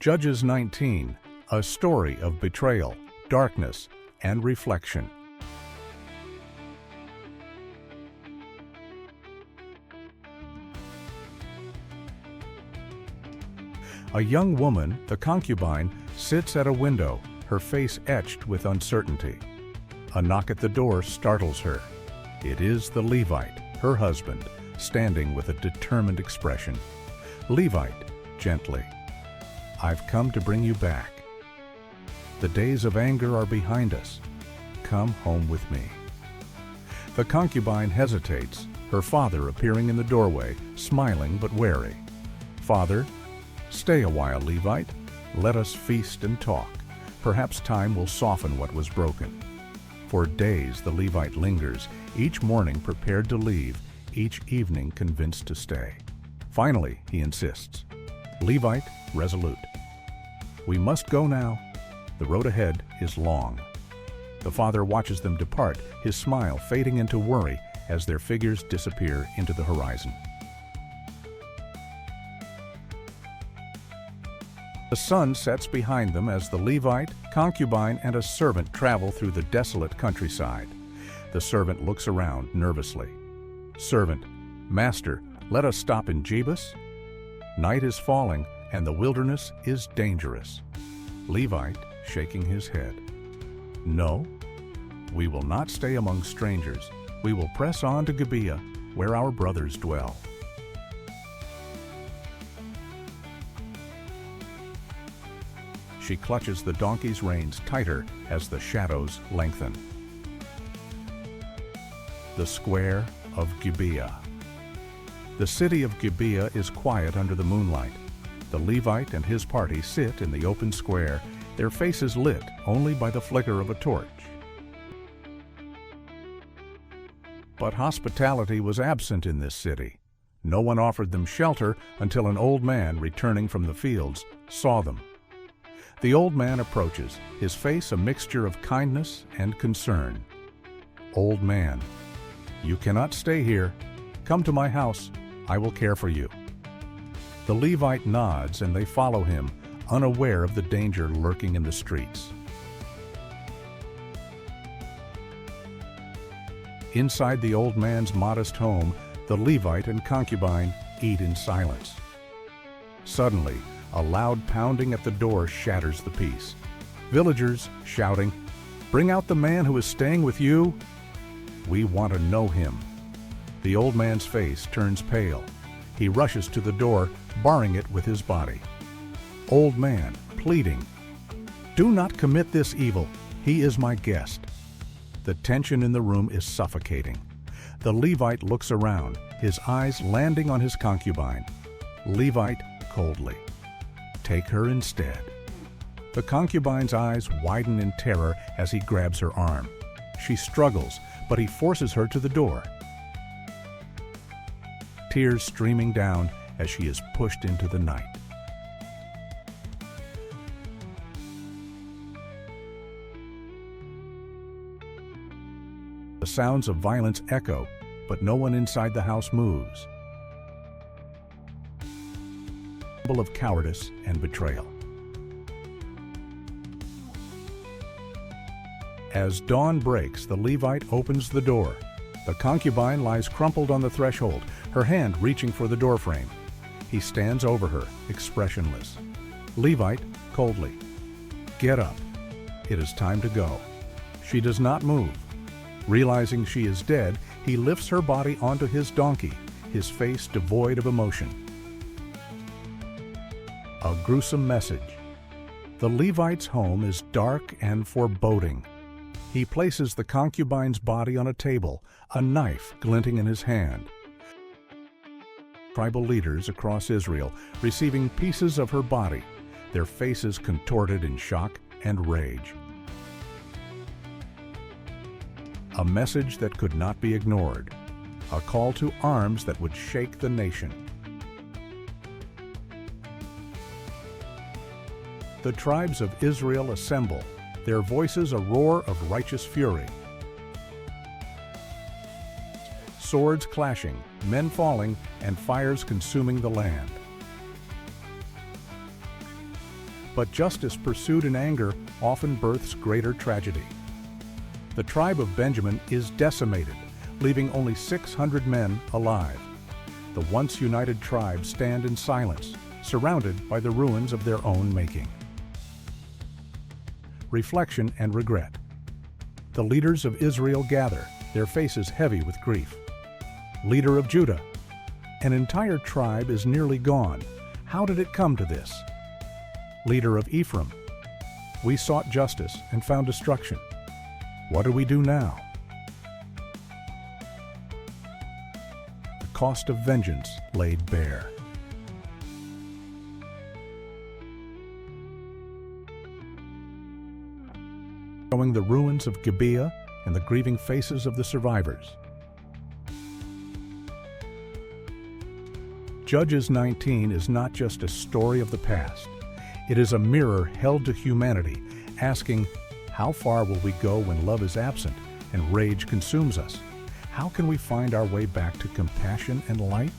Judges 19, a story of betrayal, darkness, and reflection. A young woman, the concubine, sits at a window, her face etched with uncertainty. A knock at the door startles her. It is the Levite, her husband, standing with a determined expression. Levite, gently, "I've come to bring you back. The days of anger are behind us. Come home with me." The concubine hesitates, her father appearing in the doorway, smiling but wary. "Father, stay a while, Levite. Let us feast and talk. Perhaps time will soften what was broken." For days the Levite lingers, each morning prepared to leave, each evening convinced to stay. Finally, he insists. Levite, resolute. "We must go now. The road ahead is long." The father watches them depart, his smile fading into worry as their figures disappear into the horizon. The sun sets behind them as the Levite, concubine, and a servant travel through the desolate countryside. The servant looks around nervously. Servant, "Master, let us stop in Gibeah." Night is falling, and the wilderness is dangerous. Levite, shaking his head. "No, we will not stay among strangers. We will press on to Gibeah, where our brothers dwell." She clutches the donkey's reins tighter as the shadows lengthen. The square of Gibeah. The city of Gibeah is quiet under the moonlight. The Levite and his party sit in the open square, their faces lit only by the flicker of a torch. But hospitality was absent in this city. No one offered them shelter until an old man returning from the fields saw them. The old man approaches, his face a mixture of kindness and concern. "Old man, you cannot stay here. Come to my house. I will care for you." The Levite nods and they follow him, unaware of the danger lurking in the streets. Inside the old man's modest home, the Levite and concubine eat in silence. Suddenly, a loud pounding at the door shatters the peace. Villagers shouting, "Bring out the man who is staying with you. We want to know him." The old man's face turns pale. He rushes to the door, barring it with his body. Old man, pleading, "Do not commit this evil. He is my guest." The tension in the room is suffocating. The Levite looks around, his eyes landing on his concubine. Levite, coldly, "Take her instead." The concubine's eyes widen in terror as he grabs her arm. She struggles, but he forces her to the door. Tears streaming down as she is pushed into the night. The sounds of violence echo, but no one inside the house moves. A symbol of cowardice and betrayal. As dawn breaks, the Levite opens the door. The concubine lies crumpled on the threshold, her hand reaching for the doorframe. He stands over her, expressionless. Levite, coldly, "Get up. It is time to go." She does not move. Realizing she is dead, he lifts her body onto his donkey, his face devoid of emotion. A gruesome message. The Levite's home is dark and foreboding. He places the concubine's body on a table, a knife glinting in his hand. Tribal leaders across Israel receiving pieces of her body, their faces contorted in shock and rage. A message that could not be ignored, a call to arms that would shake the nation. The tribes of Israel assemble, their voices a roar of righteous fury. Swords clashing, men falling, and fires consuming the land. But justice pursued in anger often births greater tragedy. The tribe of Benjamin is decimated, leaving only 600 men alive. The once united tribes stand in silence, surrounded by the ruins of their own making. Reflection and regret. The leaders of Israel gather, their faces heavy with grief. Leader of Judah. An entire tribe is nearly gone. How did it come to this? Leader of Ephraim. We sought justice and found destruction. What do we do now? The cost of vengeance laid bare. Showing the ruins of Gibeah and the grieving faces of the survivors. Judges 19 is not just a story of the past. It is a mirror held to humanity, asking, how far will we go when love is absent and rage consumes us? How can we find our way back to compassion and light?